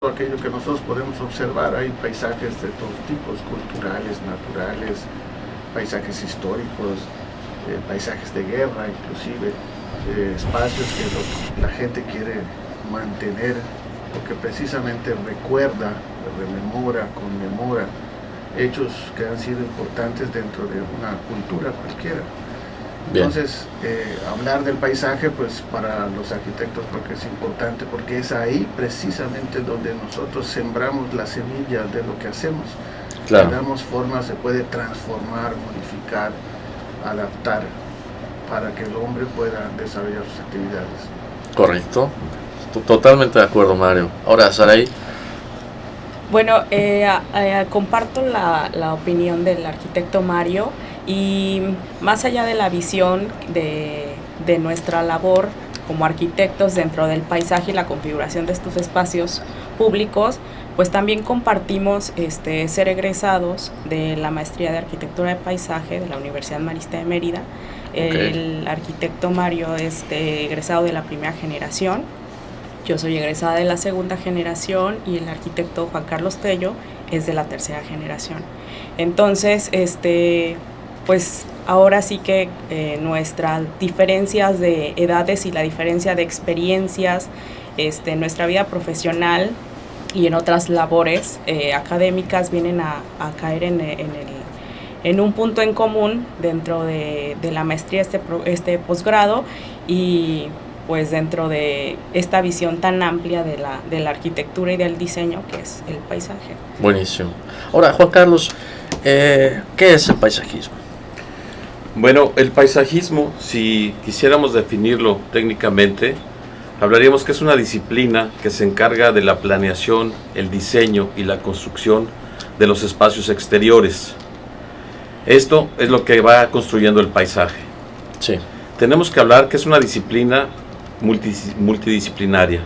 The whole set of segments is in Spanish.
aquello que nosotros podemos observar. Hay paisajes de todos tipos, culturales, naturales, paisajes históricos, paisajes de guerra inclusive, espacios que la gente quiere mantener porque precisamente recuerda, rememora, conmemora hechos que han sido importantes dentro de una cultura cualquiera. Entonces, hablar del paisaje, pues para los arquitectos creo que es importante porque es ahí precisamente donde nosotros sembramos la semilla de lo que hacemos. Claro. Le damos forma, se puede transformar, modificar, adaptar para que el hombre pueda desarrollar sus actividades. Correcto. Totalmente de acuerdo, Mario. Ahora, Saray. Bueno, comparto la opinión del arquitecto Mario. Y más allá de la visión de nuestra labor como arquitectos dentro del paisaje y la configuración de estos espacios públicos, pues también compartimos ser egresados de la maestría de arquitectura de paisaje de la Universidad Marista de Mérida. Okay. El arquitecto Mario es egresado de la primera generación, yo soy egresada de la segunda generación y el arquitecto Juan Carlos Tello es de la tercera generación. Entonces, pues ahora sí que nuestras diferencias de edades y la diferencia de experiencias en nuestra vida profesional y en otras labores académicas vienen a caer en un punto en común dentro de la maestría, este posgrado, y pues dentro de esta visión tan amplia de la arquitectura y del diseño que es el paisaje. Buenísimo. Ahora, Juan Carlos, ¿qué es el paisajismo? Bueno, el paisajismo, si quisiéramos definirlo técnicamente, hablaríamos que es una disciplina que se encarga de la planeación, el diseño y la construcción de los espacios exteriores. Esto es lo que va construyendo el paisaje. Sí. Tenemos que hablar que es una disciplina multidisciplinaria.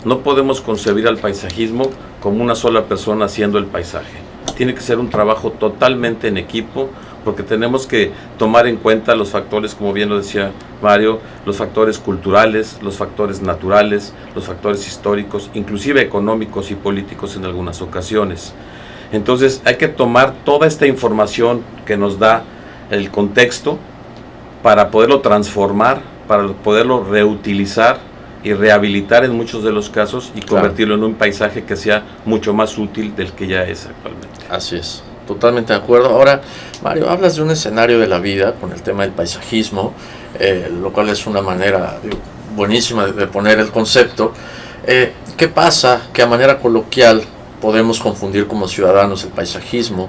No podemos concebir al paisajismo como una sola persona haciendo el paisaje. Tiene que ser un trabajo totalmente en equipo, porque tenemos que tomar en cuenta los factores, como bien lo decía Mario, los factores culturales, los factores naturales, los factores históricos, inclusive económicos y políticos en algunas ocasiones. Entonces hay que tomar toda esta información que nos da el contexto para poderlo transformar, para poderlo reutilizar y rehabilitar en muchos de los casos y convertirlo en un paisaje que sea mucho más útil del que ya es actualmente. Así es. Totalmente de acuerdo. Ahora, Mario, hablas de un escenario de la vida con el tema del paisajismo, lo cual es una manera buenísima de poner el concepto. ¿Qué pasa? Que a manera coloquial podemos confundir como ciudadanos el paisajismo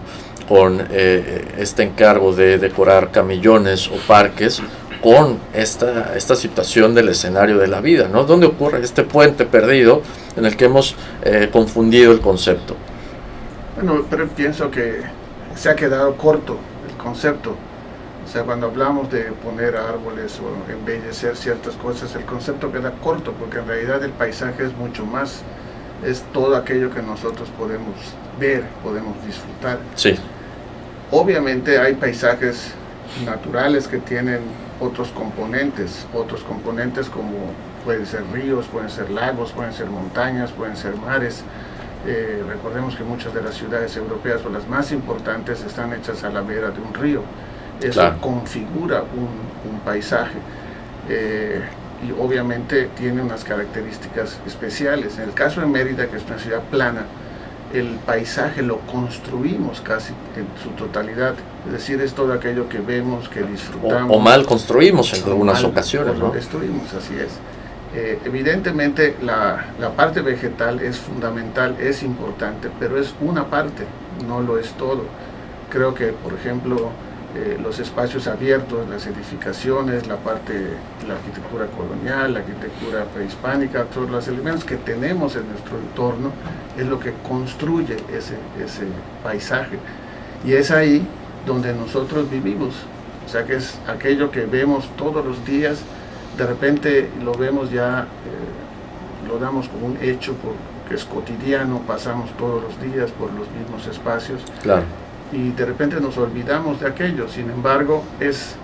con este encargo de decorar camellones o parques con esta situación del escenario de la vida, ¿no? ¿Dónde ocurre este puente perdido en el que hemos confundido el concepto? Bueno, pero pienso que se ha quedado corto el concepto. O sea, cuando hablamos de poner árboles o embellecer ciertas cosas, el concepto queda corto, porque en realidad el paisaje es mucho más. Es todo aquello que nosotros podemos ver, podemos disfrutar. Sí. Obviamente hay paisajes naturales que tienen otros componentes como pueden ser ríos, pueden ser lagos, pueden ser montañas, pueden ser mares. Recordemos que muchas de las ciudades europeas o las más importantes están hechas a la vera de un río. Eso configura un paisaje y obviamente tiene unas características especiales. En el caso de Mérida, que es una ciudad plana, el paisaje lo construimos casi en su totalidad, es decir, es todo aquello que vemos, que disfrutamos. O mal construimos en algunas ocasiones, ¿no? Lo destruimos, así es. Evidentemente la parte vegetal es fundamental, es importante, pero es una parte, no lo es todo. Creo que, por ejemplo, los espacios abiertos, las edificaciones, la arquitectura colonial, la arquitectura prehispánica, todos los elementos que tenemos en nuestro entorno es lo que construye ese paisaje. Y es ahí donde nosotros vivimos, o sea que es aquello que vemos todos los días. De repente lo vemos ya, lo damos como un hecho porque es cotidiano, pasamos todos los días por los mismos espacios. Claro. Y de repente nos olvidamos de aquello. Sin embargo, es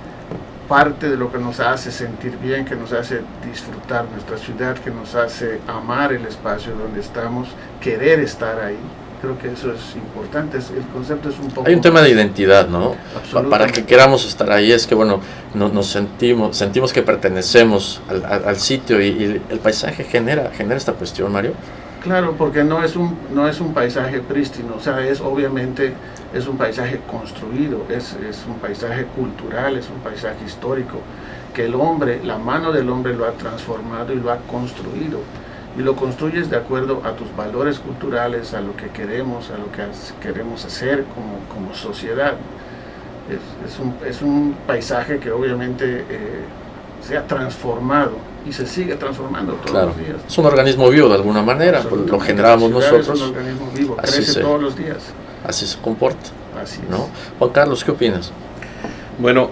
parte de lo que nos hace sentir bien, que nos hace disfrutar nuestra ciudad, que nos hace amar el espacio donde estamos, querer estar ahí. Creo que eso es importante, el concepto es un poco... Hay un tema de identidad, ¿no? Para que queramos estar ahí es que, bueno, nos sentimos que pertenecemos al sitio y el paisaje genera esta cuestión, Mario. Claro, porque no es un paisaje prístino, o sea, obviamente es un paisaje construido, es un paisaje cultural, es un paisaje histórico, que el hombre, la mano del hombre lo ha transformado y lo ha construido. Y lo construyes de acuerdo a tus valores culturales, a lo que queremos, a lo que queremos hacer como sociedad. Es un paisaje que obviamente se ha transformado y se sigue transformando todos los días. Es un organismo vivo de alguna manera, lo generamos nosotros. Es un organismo vivo, crece todos los días. Así se comporta. Así es. ¿No? Juan Carlos, ¿qué opinas? Bueno,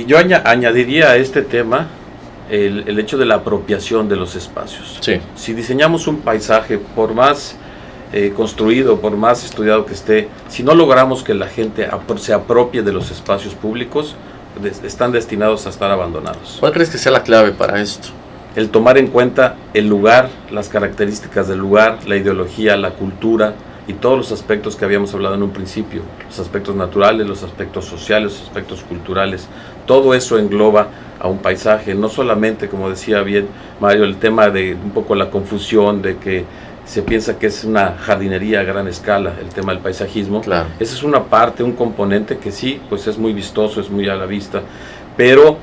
yo añadiría a este tema el hecho de la apropiación de los espacios. Sí. Si diseñamos un paisaje, por más construido, por más estudiado que esté, si no logramos que la gente se apropie de los espacios públicos, están destinados a estar abandonados. ¿Cuál crees que sea la clave para esto? El tomar en cuenta el lugar, las características del lugar, la ideología, la cultura y todos los aspectos que habíamos hablado en un principio, los aspectos naturales, los aspectos sociales, los aspectos culturales, todo eso engloba a un paisaje, no solamente, como decía bien Mario, el tema de un poco la confusión de que se piensa que es una jardinería a gran escala, el tema del paisajismo. Claro. Esa es una parte, un componente que sí, pues es muy vistoso, es muy a la vista, pero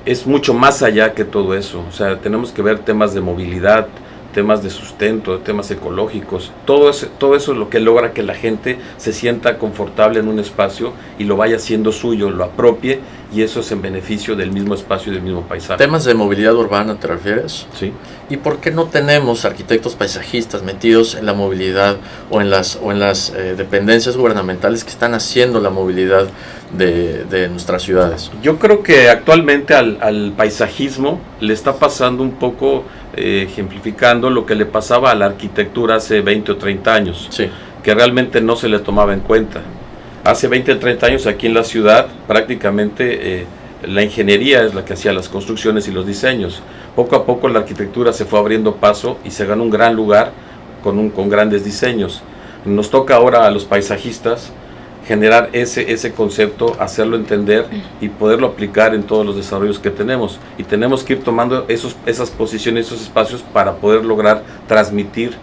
es mucho más allá que todo eso. O sea, tenemos que ver temas de movilidad, temas de sustento, temas ecológicos, todo eso es lo que logra que la gente se sienta confortable en un espacio y lo vaya haciendo suyo, lo apropie, y eso es en beneficio del mismo espacio y del mismo paisaje. ¿Temas de movilidad urbana te refieres? Sí. ¿Y por qué no tenemos arquitectos paisajistas metidos en la movilidad o en las dependencias gubernamentales que están haciendo la movilidad de nuestras ciudades? Yo creo que actualmente al paisajismo le está pasando un poco, ejemplificando lo que le pasaba a la arquitectura hace 20 o 30 años, Sí. que realmente no se le tomaba en cuenta. Hace 20 o 30 años aquí en la ciudad prácticamente la ingeniería es la que hacía las construcciones y los diseños. Poco a poco la arquitectura se fue abriendo paso y se ganó un gran lugar con grandes diseños. Nos toca ahora a los paisajistas generar ese concepto, hacerlo entender y poderlo aplicar en todos los desarrollos que tenemos. Y tenemos que ir tomando esas posiciones, esos espacios para poder lograr transmitir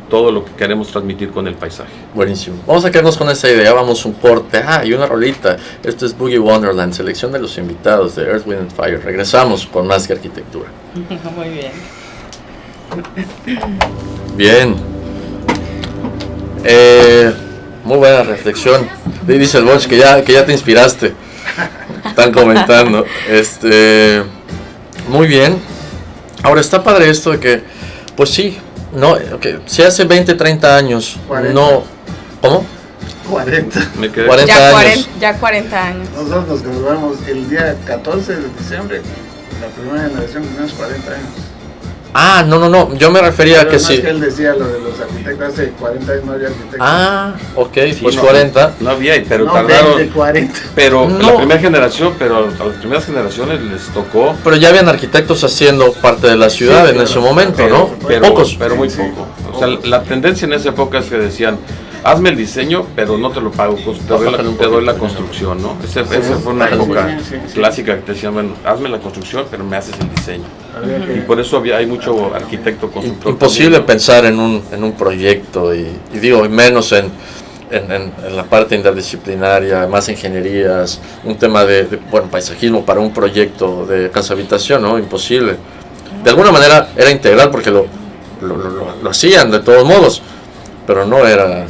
todo lo que queremos transmitir con el paisaje. Buenísimo. Vamos a quedarnos con esa idea. Vamos un corte. Y una rolita. Esto es Boogie Wonderland, selección de los invitados de Earth, Wind and Fire. Regresamos con más que arquitectura. Muy bien. Bien. Muy buena reflexión. Dice el Bosch que ya te inspiraste. Están comentando. Muy bien. Ahora está padre esto de que, pues sí, no, okay, si hace 20, 30 años, 40. no, ¿cómo? 40. Me quedé 40 años. Ya 40 años. Nosotros nos graduamos el día 14 de diciembre, la primera generación tenemos 40 años. No, yo me refería a que sí. sí. Que él decía lo de los arquitectos, hace 40 años no había arquitectos. Ok, Sí, pues no, 40. No había, pero no, tardaron. 20, 40. Pero No. la primera generación, pero a las primeras generaciones les tocó. Pero ya habían arquitectos haciendo parte de la ciudad Sí, en claro, ese momento, ¿no? Pocos. Pero muy Sí, poco. sí, O sea, pocos. la tendencia en esa época es que decían, hazme el diseño, pero no te lo pago, te Bájale un doy la poquito. construcción, ¿no? Esa fue una Bájale. época Sí. clásica que te decían, bueno, hazme la construcción, pero me haces el diseño. Había que- Y por eso hay mucho arquitecto constructor. Imposible también, ¿no? pensar en un proyecto y digo, y menos en la parte interdisciplinaria, más ingenierías, un tema de paisajismo para un proyecto de casa habitación, ¿no? Imposible. De alguna manera era integral porque lo hacían de todos modos, pero no era...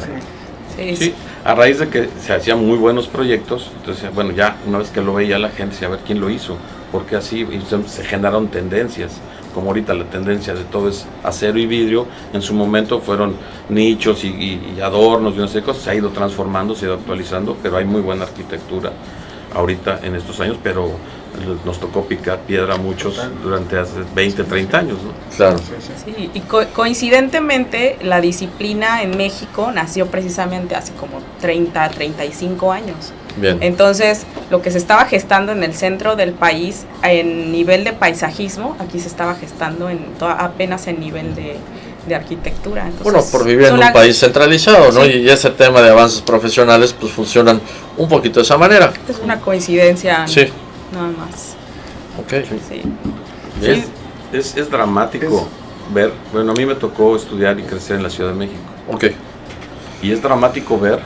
Sí, a raíz de que se hacían muy buenos proyectos, entonces, bueno, ya una vez que lo veía la gente, decía, a ver quién lo hizo, porque así y se generaron tendencias, como ahorita la tendencia de todo es acero y vidrio, en su momento fueron nichos y adornos y no sé qué cosas, se ha ido transformando, se ha ido actualizando, pero hay muy buena arquitectura ahorita en estos años, pero nos tocó picar piedra a muchos durante hace 20, 30 años, ¿no? Claro. Sí, y coincidentemente la disciplina en México nació precisamente hace como 30, 35 años. Bien. Entonces, lo que se estaba gestando en el centro del país, en nivel de paisajismo, aquí se estaba gestando apenas en nivel de arquitectura. Entonces, bueno, por vivir en un país centralizado, ¿no? Sí. Y ese tema de avances profesionales, pues funcionan un poquito de esa manera. Es una coincidencia, Sí. nada más. Ok. Sí. Bien. Es dramático ver, bueno, a mí me tocó estudiar y crecer en la Ciudad de México. Ok. Y es dramático ver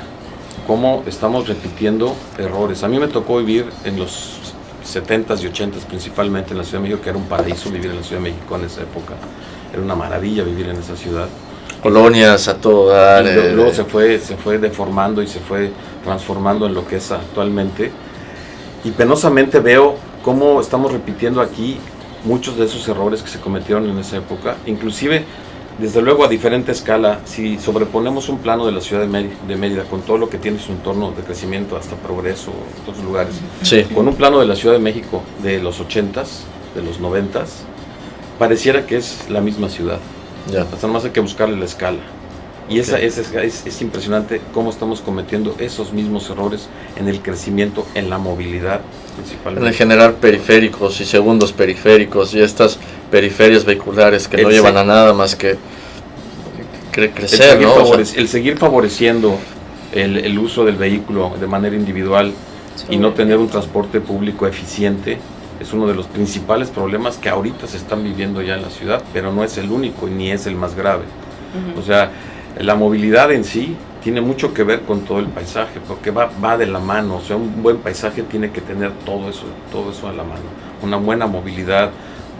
cómo estamos repitiendo errores. A mí me tocó vivir en los 70s y 80s principalmente en la Ciudad de México, que era un paraíso vivir en la Ciudad de México en esa época. Era una maravilla vivir en esa ciudad. Colonias a todo dar. Y luego se fue deformando y se fue transformando en lo que es actualmente. Y penosamente veo cómo estamos repitiendo aquí muchos de esos errores que se cometieron en esa época, inclusive desde luego a diferente escala. Si sobreponemos un plano de la ciudad de Mérida con todo lo que tiene su entorno de crecimiento hasta Progreso, en otros lugares, Sí. con un plano de la Ciudad de México de los 80s, de los 90s, pareciera que es la misma ciudad. Ya. Hasta nomás hay que buscarle la escala. Y es impresionante cómo estamos cometiendo esos mismos errores en el crecimiento, en la movilidad En principalmente. el generar periféricos y segundos periféricos y estas periferias vehiculares que no llevan a nada más que crecer, ¿no? El seguir favoreciendo el uso del vehículo de manera individual y no tener un transporte público eficiente es uno de los principales problemas que ahorita se están viviendo ya en la ciudad, pero no es el único y ni es el más grave. O sea, la movilidad en sí tiene mucho que ver con todo el paisaje, porque va de la mano. O sea, un buen paisaje tiene que tener todo eso a la mano. Una buena movilidad,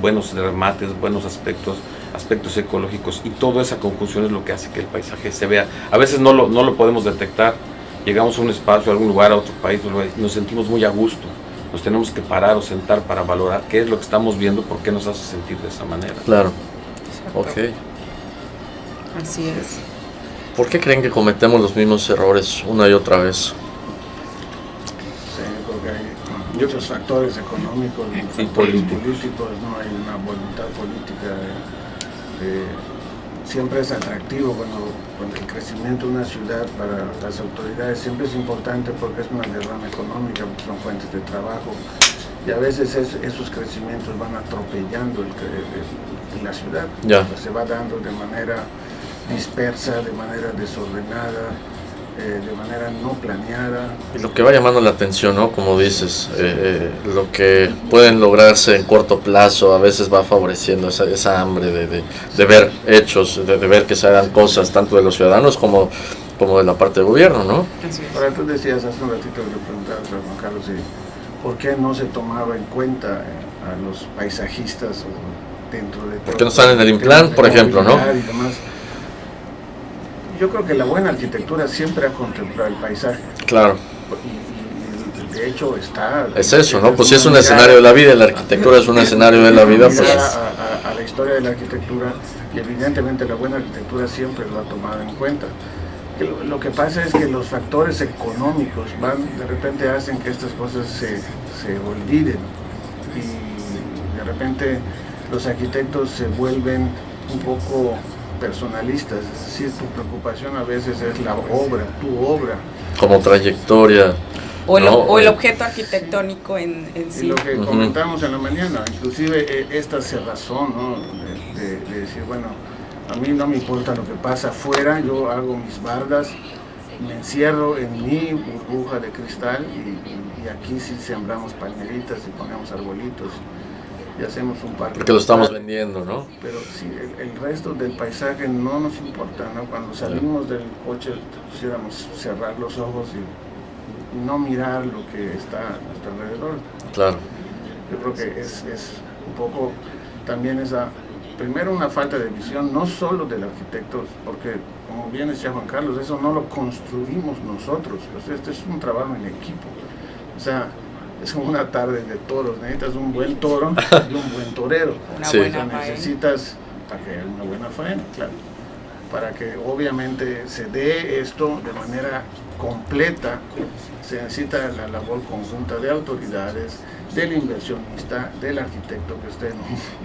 buenos remates, buenos aspectos ecológicos, y toda esa conjunción es lo que hace que el paisaje se vea. A veces no lo podemos detectar. Llegamos a un espacio, a algún lugar, a otro país, nos sentimos muy a gusto. Nos tenemos que parar o sentar para valorar qué es lo que estamos viendo, por qué nos hace sentir de esa manera. Claro. Exacto. Ok. Así es. ¿Por qué creen que cometemos los mismos errores una y otra vez? Sí, porque hay muchos factores económicos y Sí, factores políticos. políticos, no hay una voluntad política. Siempre es atractivo cuando el crecimiento de una ciudad para las autoridades siempre es importante porque es una derrama económica, porque son fuentes de trabajo, y a veces esos crecimientos van atropellando la ciudad. Ya. O sea, se va dando de manera dispersa, de manera desordenada, de manera no planeada. Y lo que va llamando la atención, ¿no? Como dices, lo que pueden lograrse en corto plazo a veces va favoreciendo esa hambre de ver hechos, de ver que se hagan cosas tanto de los ciudadanos como de la parte del gobierno, ¿no? Así es. Ahora tú decías hace un ratito que le preguntabas a Juan Carlos por qué no se tomaba en cuenta a los paisajistas dentro de todo. ¿Por qué no están en el Implan, por ejemplo, no? Y demás. Yo creo que la buena arquitectura siempre ha contemplado el paisaje. Claro. Y de hecho está... Es eso, ¿no? Pues si es un escenario de la vida, la arquitectura es un escenario de la vida, pues... A la historia de la arquitectura, y evidentemente la buena arquitectura siempre lo ha tomado en cuenta. Lo que pasa es que los factores económicos de repente hacen que estas cosas se olviden, y de repente los arquitectos se vuelven un poco personalistas, es decir, tu preocupación a veces es la obra, tu obra. Como trayectoria. O el, ¿no? o el objeto arquitectónico en Y sí. lo que comentamos en la mañana, inclusive esta cerrazón, ¿no? de decir, bueno, a mí no me importa lo que pasa afuera, yo hago mis bardas, me encierro en mi burbuja de cristal y aquí sí sembramos palmeritas y ponemos arbolitos y hacemos un parque. Porque lo estamos vendiendo, ¿no? Pero sí, el resto del paisaje no nos importa, ¿no? Cuando salimos del coche quisiéramos cerrar los ojos y no mirar lo que está a nuestro alrededor. Claro. Yo creo que es un poco también primero una falta de visión, no solo del arquitecto, porque como bien decía Juan Carlos, eso no lo construimos nosotros, o sea, este es un trabajo en equipo. O sea, es como una tarde de toros, necesitas un buen toro y un buen torero. Una Sí. buena O sea, faena. necesitas para que haya una buena faena, claro. Para que obviamente se dé esto de manera completa, se necesita la labor conjunta de autoridades, del inversionista, del arquitecto que esté en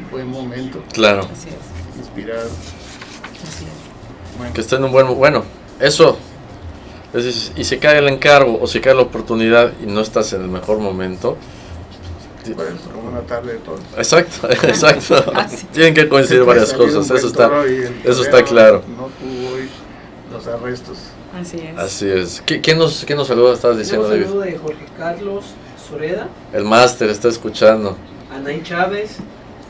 un buen momento, Claro. Así es. inspirado. Así es. Bueno, Que esté en un buen... Bueno, eso Entonces, y si cae el encargo o si cae la oportunidad y no estás en el mejor momento. Pues, como una tarde de todos. Exacto, exacto. Tienen que coincidir varias cosas, eso está claro. No tuvo hoy los arrestos. Así es. Así es. ¿Quién nos saluda? Estabas diciendo, David. Un saludo de Jorge Carlos Soreda. El máster está escuchando. Anaí Chávez.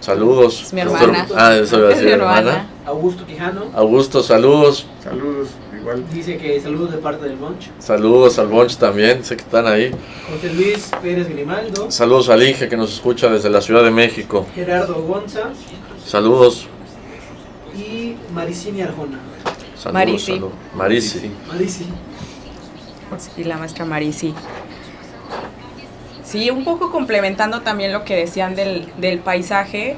Saludos. Es mi hermana. Eso iba a decir, hermana. Augusto Quijano. Augusto, saludos. Saludos, igual. Dice que saludos de parte del Bunch. Saludos al Bunch también, sé que están ahí. José Luis Pérez Grimaldo. Saludos al Inge que nos escucha desde la Ciudad de México. Gerardo Gonza. Saludos. Y Maricini Arjona. Saludos. Marisi. Saludos. Marisi. Marisi. Y la maestra Marisi. Sí, un poco complementando también lo que decían del paisaje,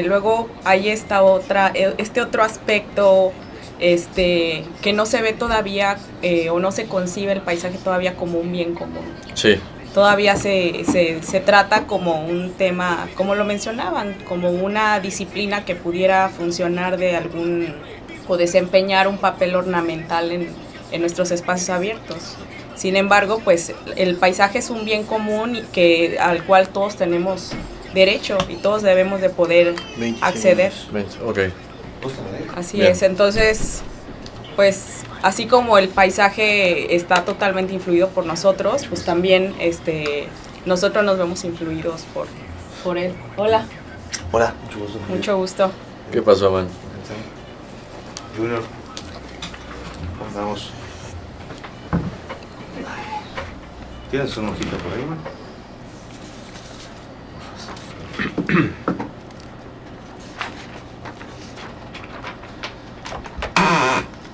luego hay este otro aspecto que no se ve todavía o no se concibe el paisaje todavía como un bien común. Sí. Todavía se trata como un tema, como lo mencionaban, como una disciplina que pudiera funcionar o desempeñar un papel ornamental en nuestros espacios abiertos. Sin embargo, pues el paisaje es un bien común al cual todos tenemos derecho y todos debemos de poder acceder. Ok. Así Bien. es, entonces, pues así como el paisaje está totalmente influido por nosotros, pues también nosotros nos vemos influidos por él. Hola. Hola, mucho gusto. Mucho gusto. ¿Qué pasó, man? Junior, ¿cómo andamos? ¿Tienes una hojita por ahí, man?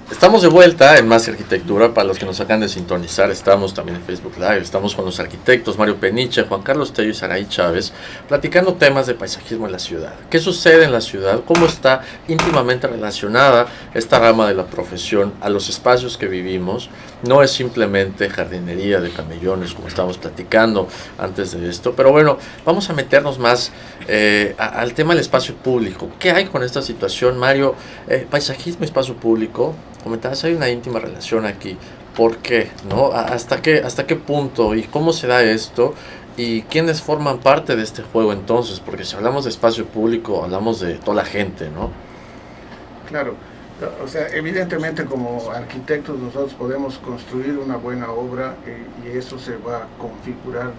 Estamos de vuelta en Más Arquitectura. Para los que nos acaban de sintonizar, estamos también en Facebook Live. Estamos con los arquitectos Mario Peniche, Juan Carlos Tello y Saraí Chávez, platicando temas de paisajismo en la ciudad. ¿Qué sucede en la ciudad? ¿Cómo está íntimamente relacionada esta rama de la profesión a los espacios que vivimos? No es simplemente jardinería de camellones, como estábamos platicando antes de esto. Pero bueno, vamos a meternos más al tema del espacio público. ¿Qué hay con esta situación, Mario? Paisajismo y espacio público. Comentabas, hay una íntima relación aquí. ¿Por qué? ¿No? ¿Hasta qué punto? ¿Y cómo se da esto? ¿Y quiénes forman parte de este juego entonces? Porque si hablamos de espacio público, hablamos de toda la gente, ¿no? Claro. O sea, evidentemente como arquitectos nosotros podemos construir una buena obra y eso se va a configurar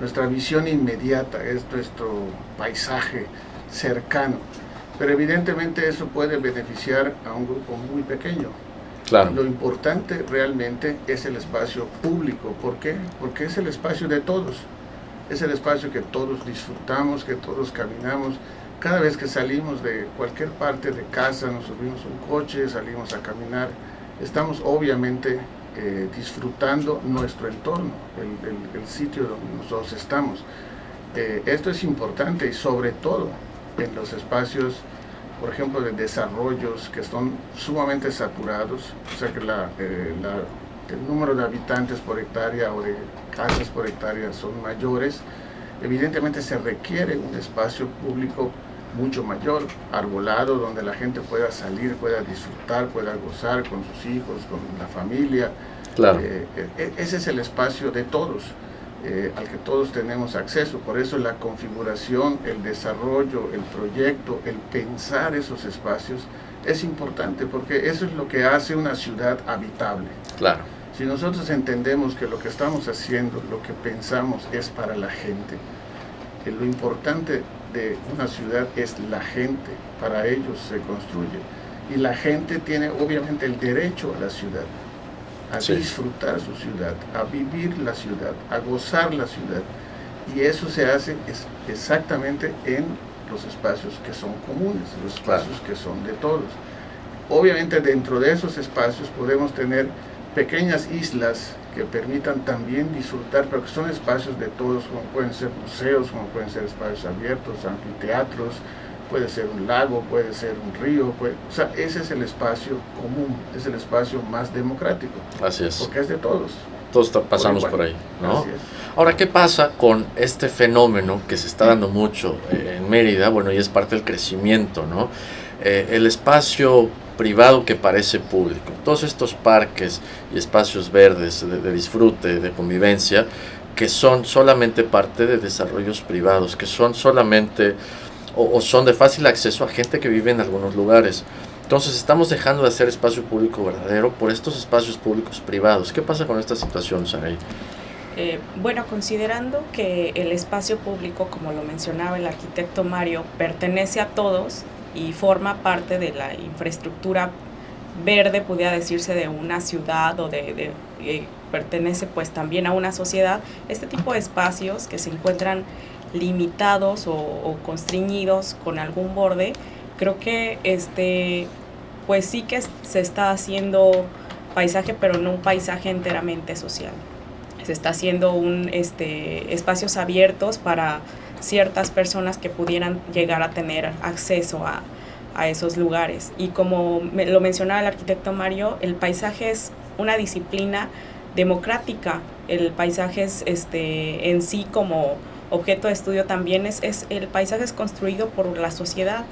nuestra visión inmediata, es nuestro paisaje cercano. Pero evidentemente eso puede beneficiar a un grupo muy pequeño. Claro. Lo importante realmente es el espacio público. ¿Por qué? Porque es el espacio de todos. Es el espacio que todos disfrutamos, que todos caminamos. Cada vez que salimos de cualquier parte de casa, nos subimos a un coche, salimos a caminar, estamos obviamente disfrutando nuestro entorno, el sitio donde nosotros estamos. Esto es importante y sobre todo en los espacios, por ejemplo, de desarrollos que son sumamente saturados, o sea que el número de habitantes por hectárea o de casas por hectárea son mayores. Evidentemente se requiere un espacio público mucho mayor, arbolado, donde la gente pueda salir, pueda disfrutar, pueda gozar con sus hijos, con la familia. Claro. Ese es el espacio de todos, al que todos tenemos acceso. Por eso la configuración, el desarrollo, el proyecto, el pensar esos espacios es importante, porque eso es lo que hace una ciudad habitable. Claro. Si nosotros entendemos que lo que estamos haciendo, lo que pensamos es para la gente, lo importante de una ciudad es la gente, para ellos se construye. Y la gente tiene obviamente el derecho a la ciudad, a disfrutar su ciudad, a vivir la ciudad, a gozar la ciudad. Y eso se hace exactamente en los espacios que son comunes, los espacios que son de todos. Obviamente dentro de esos espacios podemos tener pequeñas islas que permitan también disfrutar, pero que son espacios de todos, como pueden ser museos, como pueden ser espacios abiertos, anfiteatros, puede ser un lago, puede ser un río, o sea, ese es el espacio común, es el espacio más democrático. Así es. Porque es de todos. Todos pasamos por ahí, ¿no? Así es. Ahora, ¿qué pasa con este fenómeno que se está dando mucho en Mérida? Bueno, y es parte del crecimiento, ¿no? El espacio privado que parece público. Todos estos parques y espacios verdes de disfrute, de convivencia, que son solamente parte de desarrollos privados, que son solamente o son de fácil acceso a gente que vive en algunos lugares. Entonces estamos dejando de hacer espacio público verdadero por estos espacios públicos privados. ¿Qué pasa con esta situación, Saray? Bueno, considerando que el espacio público, como lo mencionaba el arquitecto Mario, pertenece a todos y forma parte de la infraestructura verde, pudiera decirse, de una ciudad o pertenece pues también a una sociedad, este tipo de espacios que se encuentran limitados o constreñidos con algún borde, creo que pues sí que se está haciendo paisaje, pero no un paisaje enteramente social. Se está haciendo espacios abiertos para ciertas personas que pudieran llegar a tener acceso a esos lugares. Y como lo mencionaba el arquitecto Mario, el paisaje es una disciplina democrática. El paisaje es en sí como objeto de estudio también el paisaje es construido por la sociedad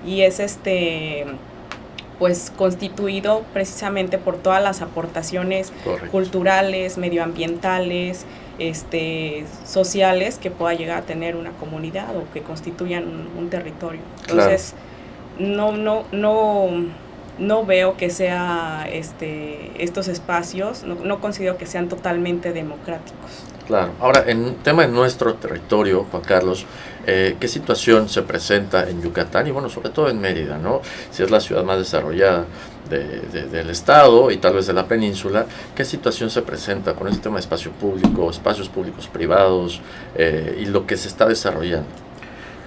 y es pues constituido precisamente por todas las aportaciones Correcto. culturales, medioambientales, sociales que pueda llegar a tener una comunidad o que constituyan un territorio. Entonces, claro. No veo que sea estos espacios, no considero que sean totalmente democráticos. Claro. Ahora, en el tema de nuestro territorio, Juan Carlos, ¿qué situación se presenta en Yucatán y, bueno, sobre todo en Mérida, ¿no? Si es la ciudad más desarrollada del estado y tal vez de la península, ¿qué situación se presenta con este tema de espacio público, espacios públicos privados y lo que se está desarrollando?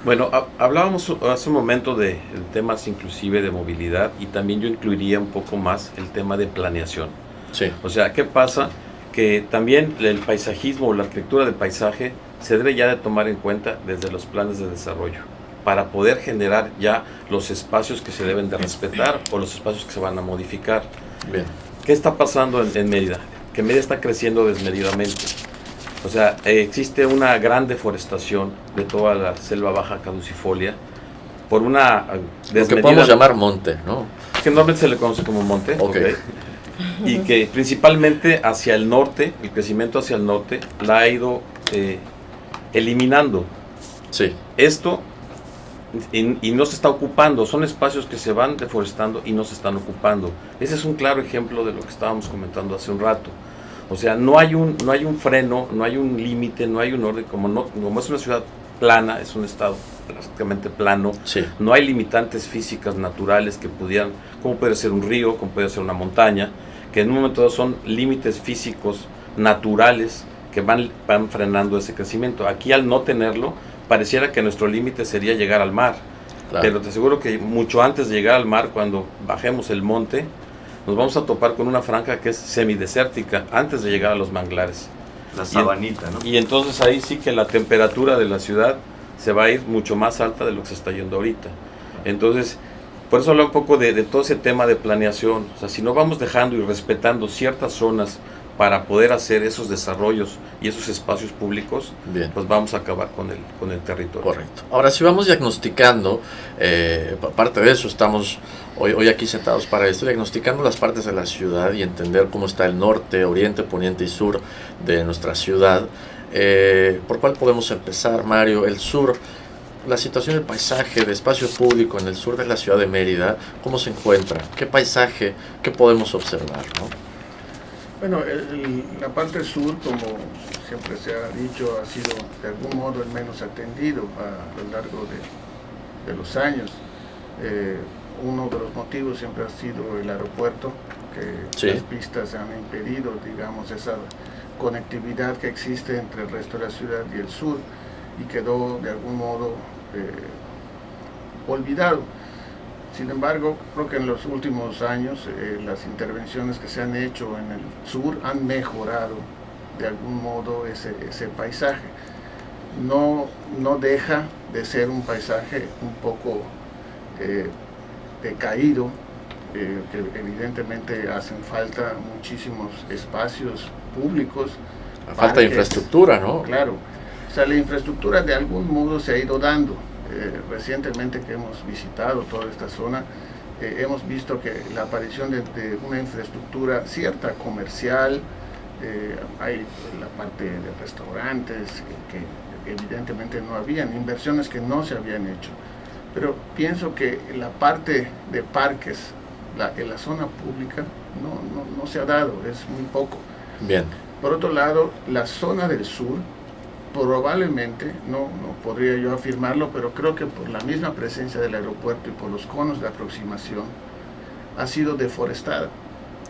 Bueno, hablábamos hace un momento de temas inclusive de movilidad y también yo incluiría un poco más el tema de planeación. Sí. O sea, ¿qué pasa? Que también el paisajismo o la arquitectura del paisaje se debe ya de tomar en cuenta desde los planes de desarrollo para poder generar ya los espacios que se deben de respetar o los espacios que se van a modificar. Bien. ¿Qué está pasando en Mérida? Que Mérida está creciendo desmedidamente. O sea, existe una gran deforestación de toda la selva baja caducifolia por una desmedida... Lo que podemos llamar monte, ¿no? Que normalmente se le conoce como monte. Okay. Y que principalmente hacia el norte, el crecimiento hacia el norte, la ha ido eliminando. Sí. Esto y no se está ocupando, son espacios que se van deforestando y no se están ocupando. Ese es un claro ejemplo de lo que estábamos comentando hace un rato. O sea, no hay un freno, no hay un límite, no hay un orden, como es una ciudad plana, es un estado prácticamente plano, Sí. No hay limitantes físicas naturales que pudieran, como puede ser un río, como puede ser una montaña, que en un momento dado son límites físicos naturales que van frenando ese crecimiento. Aquí, al no tenerlo, pareciera que nuestro límite sería llegar al mar. Claro. Pero te aseguro que mucho antes de llegar al mar, cuando bajemos el monte, nos vamos a topar con una franja que es semidesértica antes de llegar a los manglares. La sabanita, ¿no? Y entonces ahí sí que la temperatura de la ciudad se va a ir mucho más alta de lo que se está yendo ahorita. Entonces, por eso hablo un poco de todo ese tema de planeación. O sea, si no vamos dejando y respetando ciertas zonas para poder hacer esos desarrollos y esos espacios públicos, bien, pues vamos a acabar con el territorio. Correcto. Ahora, si vamos diagnosticando, parte de eso estamos hoy aquí sentados para esto, diagnosticando las partes de la ciudad y entender cómo está el norte, oriente, poniente y sur de nuestra ciudad. ¿Por cuál podemos empezar, Mario? El sur, la situación del paisaje, de espacio público en el sur de la ciudad de Mérida, ¿cómo se encuentra? ¿Qué paisaje, qué podemos observar, ¿no? Bueno, la parte sur, como siempre se ha dicho, ha sido de algún modo el menos atendido a lo largo de los años. Uno de los motivos siempre ha sido el aeropuerto, que sí, las pistas han impedido, digamos, esa conectividad que existe entre el resto de la ciudad y el sur, y quedó de algún modo olvidado. Sin embargo, creo que en los últimos años las intervenciones que se han hecho en el sur han mejorado de algún modo ese paisaje. No deja de ser un paisaje un poco decaído, que evidentemente hacen falta muchísimos espacios públicos. Falta de infraestructura, ¿no? Claro. O sea, la infraestructura de algún modo se ha ido dando. Recientemente que hemos visitado toda esta zona, hemos visto que la aparición de una infraestructura cierta, comercial, hay la parte de restaurantes que evidentemente no habían, inversiones que no se habían hecho, pero pienso que la parte de parques en la zona pública no se ha dado, es muy poco. Bien. Por otro lado, la zona del sur, probablemente, no podría yo afirmarlo, pero creo que por la misma presencia del aeropuerto y por los conos de aproximación, ha sido deforestada.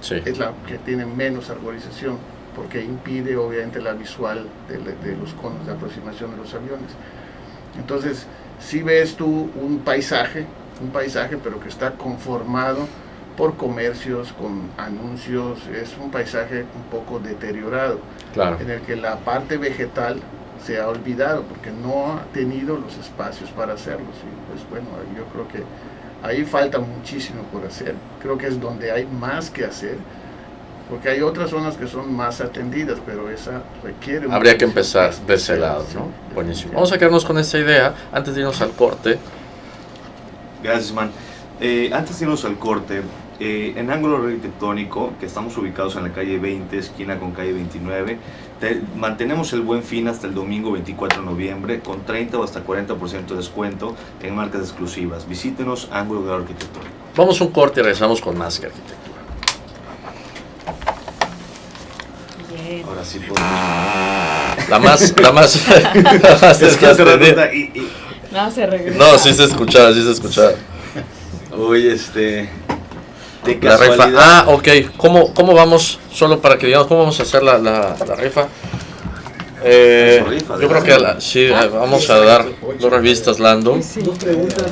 Sí. Es la que tiene menos arborización, porque impide obviamente la visual de los conos de aproximación de los aviones. Entonces, si ves tú un paisaje, pero que está conformado por comercios, con anuncios, es un paisaje un poco deteriorado, Claro. en el que la parte vegetal se ha olvidado, porque no ha tenido los espacios para hacerlo. Y pues bueno, yo creo que ahí falta muchísimo por hacer, creo que es donde hay más que hacer, porque hay otras zonas que son más atendidas, pero esa requiere... Habría que empezar de ese lado, ¿no? Buenísimo. Vamos a quedarnos con esta idea antes de irnos al corte. Gracias, man. Antes de irnos al corte, en ángulo arquitectónico, que estamos ubicados en la calle 20, esquina con calle 29, mantenemos el Buen Fin hasta el domingo 24 de noviembre con 30 o hasta 40% de descuento en marcas exclusivas. Visítenos, ángulo arquitectónico. Vamos a un corte y regresamos con más que arquitectura. Bien. Ahora sí podemos. La más Es que hace rato extendida. No, se regresa. No, sí se escuchaba. Uy, de La rifa. casualidad. Ah, ok. ¿Cómo vamos? Solo para que digamos, ¿cómo vamos a hacer la rifa? Rifa, Yo creo que sí, vamos a dar 2 revistas Lando. Dos preguntas.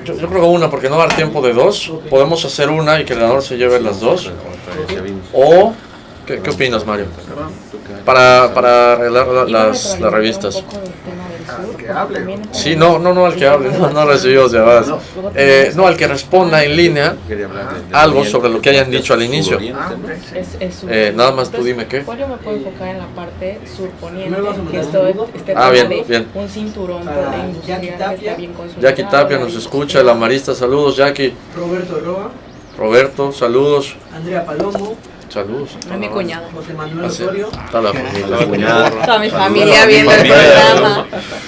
Yo creo que una, porque no va a dar tiempo de 2. Podemos hacer una y que el ganador se lleve las 2. O, ¿qué opinas, Mario? Para arreglar las revistas. que hable. Sí, no al que hable, no recibimos llamadas. No, al que responda en línea algo sobre lo que hayan dicho al inicio. Nada más tú dime qué. Yo me puedo enfocar en la parte surponiente, ¿Me vas a mandar que un esto saludo? Bien, de bien. un cinturón Para industrial Jackie que Tapia. está bien consolidado. Jackie Tapia nos escucha, la Marista, saludos Jackie. Roberto Roa, Roberto, saludos. Andrea Palomo, Saludos. Es mi cuñado. José Manuel Así, Osorio, está la familia. La cuñada. Toda mi Saludos familia a mi viendo el familia. programa.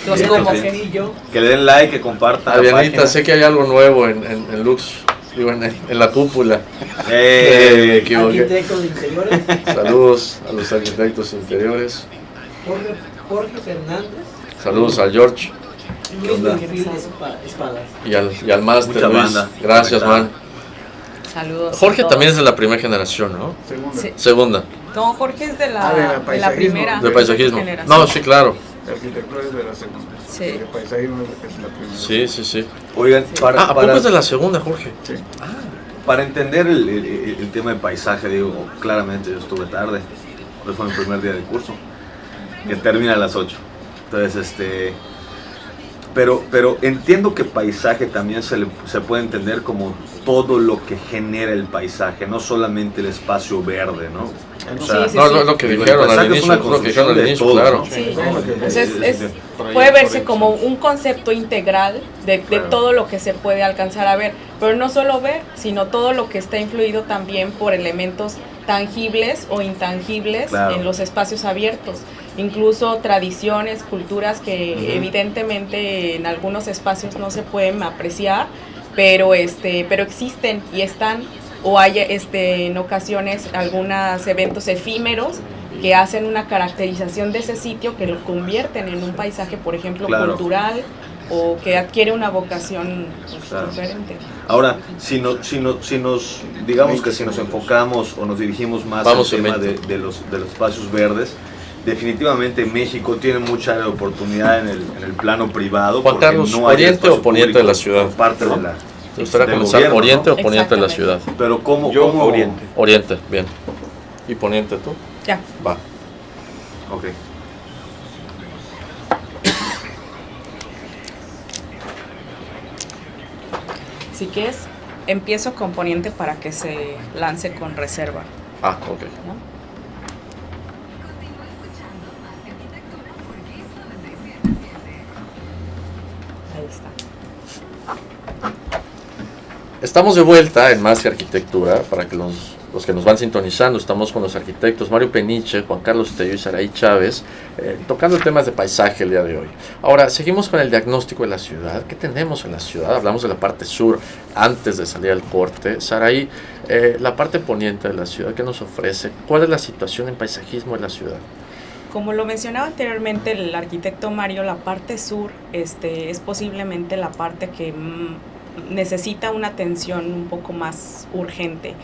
Los Diego como que. Castillo, Que le den like, que compartan. la Adrianita, página. sé que hay algo nuevo en Lux, digo, en la cúpula. Me Eh, equivoqué. arquitecto de interiores, Saludos a los arquitectos interiores. Jorge Fernández, Saludos a George Luis onda? Virgil Espadas. y al Máster Mucha Luis. banda Gracias, conectada. man. Saludos. Jorge a todos. también es de la primera generación, ¿no? Segunda. Sí. Segunda, No, Jorge es de Ah, de la, la de la paisajismo. primera. de paisajismo. generación. No, sí, claro. La arquitectura es de la segunda. Sí. El paisajismo es la primera. Sí. Oigan, para, Ah, ¿a poco es de la segunda, Jorge? Sí. para entender el tema de paisaje, digo, claramente yo estuve tarde. Hoy fue mi primer día de curso, que termina a las 8. Entonces, pero entiendo que paisaje también se puede entender como todo lo que genera el paisaje, no solamente el espacio verde, ¿no? O sea, Sí, No, lo que el dijeron al paisaje es inicio, una lo que dijeron al construcción de inicio, todo, claro. ¿no? Sí, Sí. entonces Por ahí, puede por verse ahí. como un concepto integral de todo lo que se puede alcanzar a ver, pero no solo ver, sino todo lo que está influido también por elementos tangibles o intangibles Claro. en los espacios abiertos, incluso tradiciones, culturas que evidentemente en algunos espacios no se pueden apreciar, pero existen y están, o hay en ocasiones algunos eventos efímeros que hacen una caracterización de ese sitio que lo convierten en un paisaje, por ejemplo, Claro. cultural, o que adquiere una vocación Claro. diferente. Ahora, si nos digamos que si nos enfocamos o nos dirigimos más Vamos al en tema 20. de los espacios verdes, definitivamente México tiene mucha área de oportunidad en el plano privado. Juan porque Carlos, no hay ¿oriente espacio o poniente público de la ciudad? por parte de ¿No? la, ¿Te gustaría del comenzar gobierno, oriente ¿no? o poniente de la ciudad? Exactamente. Pero ¿cómo? Yo, cómo? oriente. Oriente, bien. ¿Y poniente tú? Ya. Va. Ok. Si quieres, empiezo con poniente para que se lance con reserva, Ah, ok. ¿no? Ahí está. Estamos de vuelta en Más que Arquitectura. Para que los que nos van sintonizando, estamos con los arquitectos Mario Peniche, Juan Carlos Tello y Saraí Chávez, tocando temas de paisaje el día de hoy. Ahora, seguimos con el diagnóstico de la ciudad. ¿Qué tenemos en la ciudad? Hablamos de la parte sur antes de salir al corte. Saraí, la parte poniente de la ciudad, ¿qué nos ofrece? ¿Cuál es la situación en paisajismo en la ciudad? Como lo mencionaba anteriormente el arquitecto Mario, la parte sur es posiblemente la parte que necesita una atención un poco más urgente.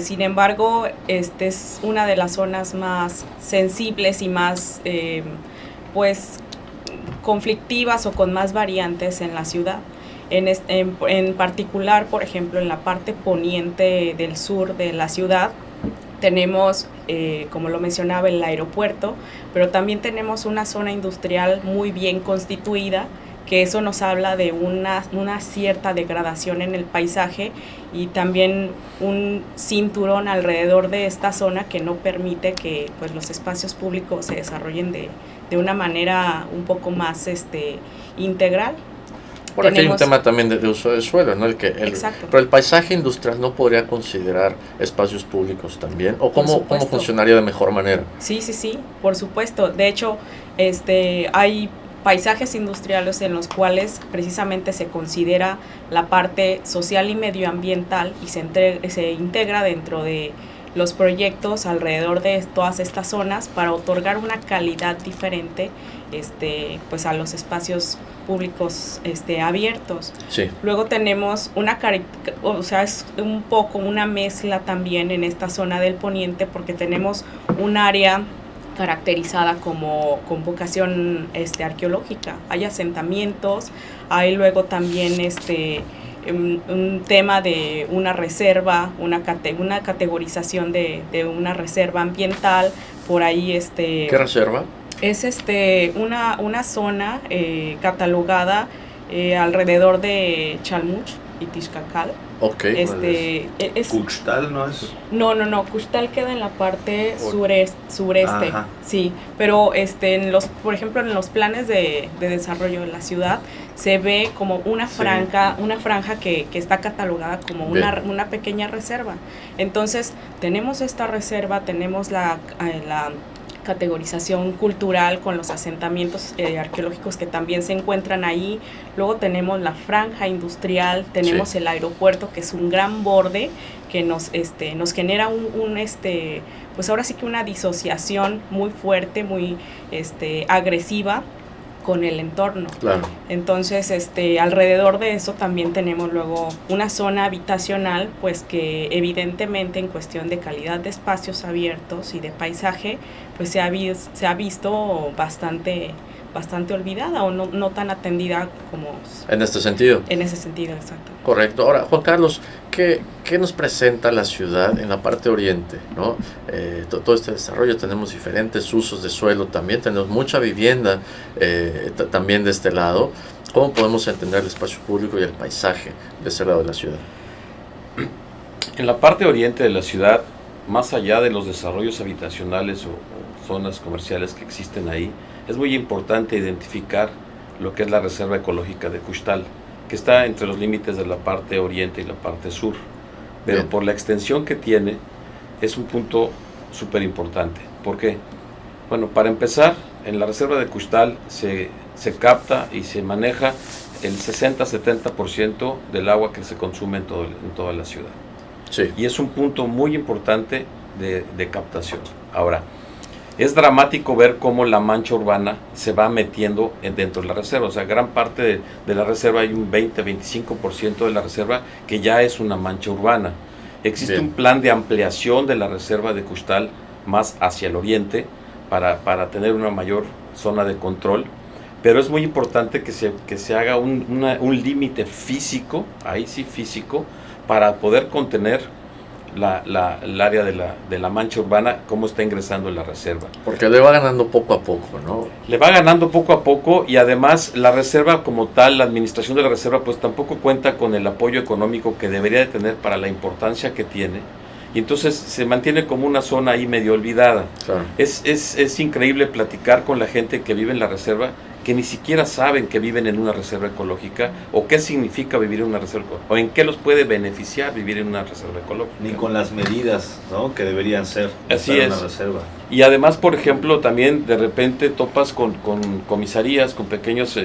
Sin embargo, es una de las zonas más sensibles y más pues conflictivas o con más variantes en la ciudad. En particular, por ejemplo, en la parte poniente del sur de la ciudad, tenemos, como lo mencionaba, el aeropuerto, pero también tenemos una zona industrial muy bien constituida, que eso nos habla de una cierta degradación en el paisaje y también un cinturón alrededor de esta zona que no permite que pues, los espacios públicos se desarrollen de una manera un poco más integral. Por aquí hay un tema también de uso de suelo, ¿no? Exacto. Pero el paisaje industrial no podría considerar espacios públicos también, o cómo funcionaría de mejor manera. Sí, por supuesto. De hecho, hay paisajes industriales en los cuales precisamente se considera la parte social y medioambiental y se integra dentro de los proyectos alrededor de todas estas zonas para otorgar una calidad diferente pues a los espacios públicos abiertos. Sí. Luego tenemos es un poco una mezcla también en esta zona del poniente porque tenemos un área caracterizada con vocación arqueológica. Hay asentamientos, hay luego también un tema de una reserva, una categorización de una reserva ambiental, por ahí ¿Qué reserva? Es una zona catalogada alrededor de Chalmuch y Tixcacal. Ok. ¿Cuxtal no es? No, Cuxtal queda en la parte sureste, Ajá. sí, pero por ejemplo en los planes de desarrollo de la ciudad se ve como una franja que está catalogada como una pequeña reserva. Entonces tenemos esta reserva, tenemos la categorización cultural con los asentamientos arqueológicos que también se encuentran ahí. Luego tenemos la franja industrial, tenemos el aeropuerto, que es un gran borde que nos genera pues ahora sí que una disociación muy fuerte, muy agresiva con el entorno. Claro. Entonces, alrededor de eso también tenemos luego una zona habitacional, pues que evidentemente en cuestión de calidad de espacios abiertos y de paisaje, pues se ha visto bastante olvidada o no tan atendida como... En este sentido. En ese sentido, exacto. Correcto. Ahora, Juan Carlos, ¿qué nos presenta la ciudad en la parte oriente, ¿no? Todo este desarrollo, tenemos diferentes usos de suelo también, tenemos mucha vivienda también de este lado. ¿Cómo podemos entender el espacio público y el paisaje de ese lado de la ciudad? En la parte oriente de la ciudad, más allá de los desarrollos habitacionales o zonas comerciales que existen ahí, es muy importante identificar lo que es la Reserva Ecológica de Cuxtal, que está entre los límites de la parte oriente y la parte sur. Pero Bien. Por la extensión que tiene, es un punto súper importante. ¿Por qué? Bueno, para empezar, en la Reserva de Cuxtal se capta y se maneja el 60-70% del agua que se consume en toda la ciudad. Sí. Y es un punto muy importante de captación. Ahora, es dramático ver cómo la mancha urbana se va metiendo dentro de la reserva. O sea, gran parte de la reserva, hay un 20-25% de la reserva que ya es una mancha urbana. Existe Bien. un plan de ampliación de la reserva de Cuxtal más hacia el oriente para tener una mayor zona de control. Pero es muy importante que se haga un límite físico, ahí sí físico, para poder contener el área de la mancha urbana, cómo está ingresando en la reserva. Porque le va ganando poco a poco, ¿no? Le va ganando poco a poco y además la reserva como tal, la administración de la reserva, pues tampoco cuenta con el apoyo económico que debería de tener para la importancia que tiene. Y entonces se mantiene como una zona ahí medio olvidada. Claro. Es increíble platicar con la gente que vive en la reserva que ni siquiera saben que viven en una reserva ecológica o qué significa vivir en una reserva ecológica o en qué los puede beneficiar vivir en una reserva ecológica. Ni con las medidas, ¿no?, que deberían ser Así para es. una reserva. Y además, por ejemplo, también de repente topas con comisarías, con pequeñas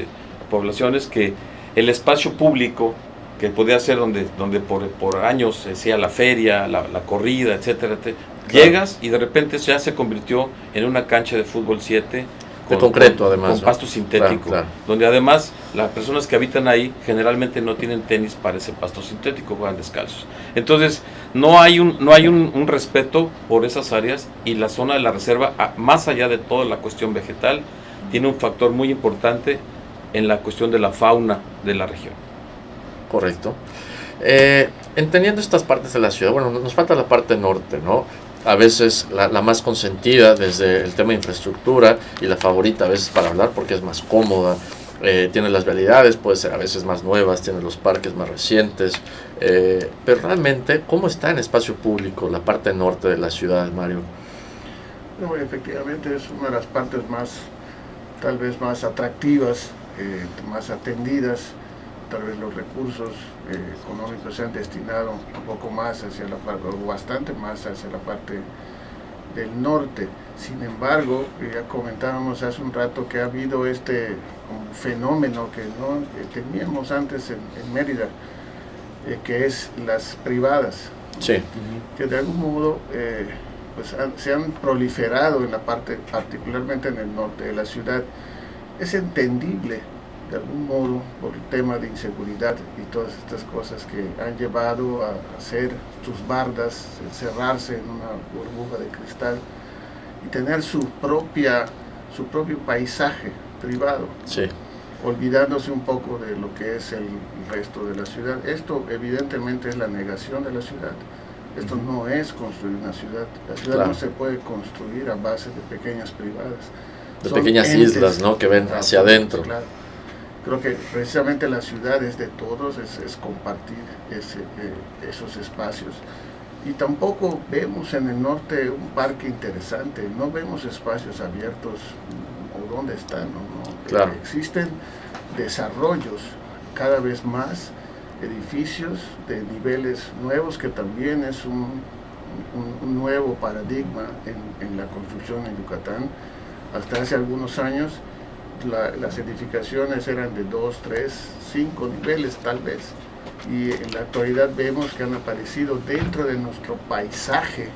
poblaciones que el espacio público que podía ser donde por años se hacía la feria, la corrida, etcétera, llegas y de repente ya se convirtió en una cancha de fútbol 7 de concreto, además, con ¿no? pasto sintético, Claro. donde además las personas que habitan ahí generalmente no tienen tenis para ese pasto sintético, juegan descalzos. Entonces no hay un respeto por esas áreas, y la zona de la reserva, más allá de toda la cuestión vegetal, tiene un factor muy importante en la cuestión de la fauna de la región. Correcto. Entendiendo estas partes de la ciudad, bueno, nos falta la parte norte, ¿no? A veces la más consentida desde el tema de infraestructura, y la favorita a veces para hablar porque es más cómoda, tiene las vialidades, puede ser a veces más nuevas, tiene los parques más recientes, pero realmente, ¿cómo está en espacio público la parte norte de la ciudad, Mario? No, efectivamente es una de las partes más, tal vez más atractivas, más atendidas. Tal vez los recursos económicos se han destinado un poco más hacia la parte, o bastante más hacia la parte del norte. Sin embargo, ya comentábamos hace un rato que ha habido este fenómeno que no teníamos antes en Mérida, que es las privadas, Sí. que de algún modo pues se han proliferado en la parte, particularmente en el norte de la ciudad. Es entendible de algún modo por el tema de inseguridad y todas estas cosas que han llevado a hacer sus bardas, encerrarse en una burbuja de cristal y tener su propio paisaje privado, Sí. olvidándose un poco de lo que es el resto de la ciudad. Esto evidentemente es la negación de la ciudad. Esto no es construir una ciudad. La ciudad Claro. no se puede construir a base de pequeñas privadas. De Son pequeñas entes, islas, ¿no?, que ven hacia adentro. Claro. Creo que precisamente la ciudad es de todos, es compartir esos espacios. Y tampoco vemos en el norte un parque interesante, no vemos espacios abiertos, o dónde están, ¿no? Claro. Existen desarrollos cada vez más, edificios de niveles nuevos, que también es un nuevo paradigma en la construcción en Yucatán. Hasta hace algunos años las edificaciones eran de 2, 3, 5 niveles tal vez, y en la actualidad vemos que han aparecido dentro de nuestro paisaje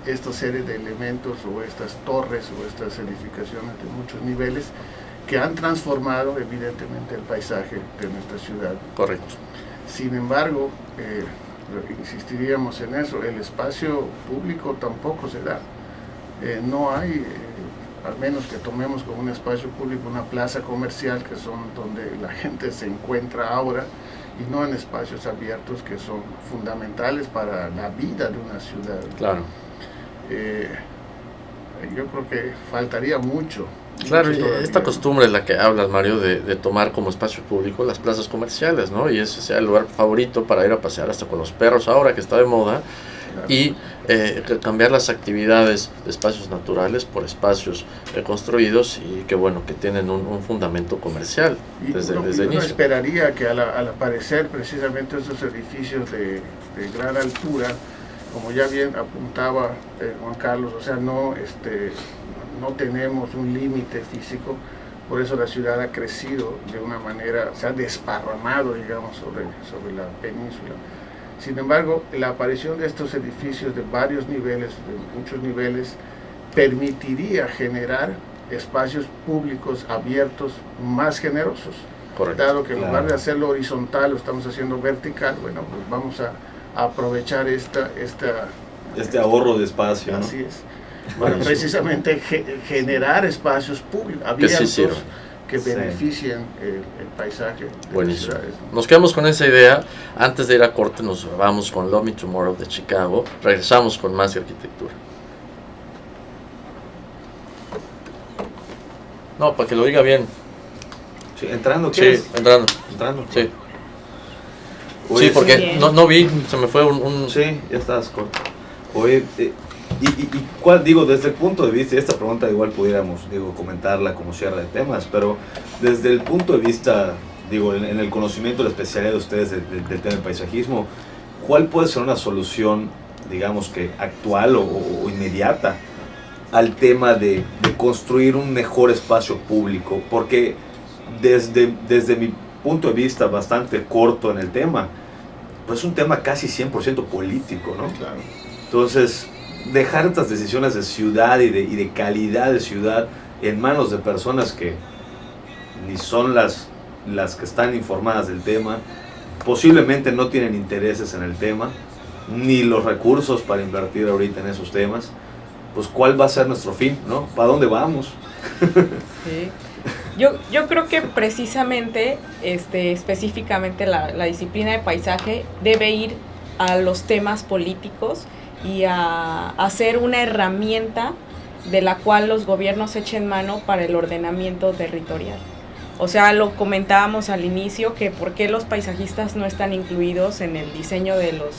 esta serie de elementos, o estas torres, o estas edificaciones de muchos niveles, que han transformado evidentemente el paisaje de nuestra ciudad. Correcto. Sin embargo, insistiríamos en eso, el espacio público tampoco se da. No hay, al menos que tomemos como un espacio público una plaza comercial, que son donde la gente se encuentra ahora, y no en espacios abiertos que son fundamentales para la vida de una ciudad. Claro. Yo creo que faltaría mucho. Claro, mucho y todavía. esta costumbre en la que hablas, Mario, de tomar como espacio público las plazas comerciales, ¿no? Y ese sea el lugar favorito para ir a pasear hasta con los perros ahora que está de moda, Claro. y cambiar las actividades de espacios naturales por espacios construidos, y que bueno, que tienen un fundamento comercial Y desde uno inicio. esperaría que al aparecer precisamente esos edificios de gran altura, como ya bien apuntaba Juan Carlos, o sea, no tenemos un límite físico, por eso la ciudad ha crecido de una manera, se ha desparramado, digamos, sobre la península. Sin embargo, la aparición de estos edificios de varios niveles, de muchos niveles, permitiría generar espacios públicos abiertos más generosos. Correcto. Dado que en Claro. lugar de hacerlo horizontal, lo estamos haciendo vertical, bueno, pues vamos a aprovechar Este ahorro de espacio, ¿no? así es. Para Buenísimo. precisamente generar espacios públicos, Que abiertos, sí sirvan. que Sí. beneficien el paisaje de las Buenísimo. ciudades, ¿no? Nos quedamos con esa idea. Antes de ir a corte nos vamos con Love Me Tomorrow de Chicago. Regresamos con más de arquitectura. No, para que lo diga bien. Sí, entrando, Sí, ¿quieres? entrando. Entrando. Sí. Uy, Sí, porque Bien. no vi, se me fue un... Sí, ya estás corto. Oye, ¿cuál, digo, desde el punto de vista, esta pregunta igual pudiéramos, digo, comentarla como cierre de temas, pero desde el punto de vista, digo, en el conocimiento, la especialidad de ustedes del tema del paisajismo, ¿cuál puede ser una solución, digamos que actual o inmediata al tema de construir un mejor espacio público? Porque desde mi punto de vista bastante corto en el tema, pues es un tema casi 100% político, ¿no? Claro. Entonces, dejar estas decisiones de ciudad y de calidad de ciudad en manos de personas que ni son las que están informadas del tema, posiblemente no tienen intereses en el tema, ni los recursos para invertir ahorita en esos temas, pues ¿cuál va a ser nuestro fin, no? ¿Para dónde vamos? Sí. Yo creo que precisamente, específicamente la disciplina de paisaje debe ir a los temas políticos y a ser una herramienta de la cual los gobiernos echen mano para el ordenamiento territorial. O sea, lo comentábamos al inicio, que por qué los paisajistas no están incluidos en el diseño de los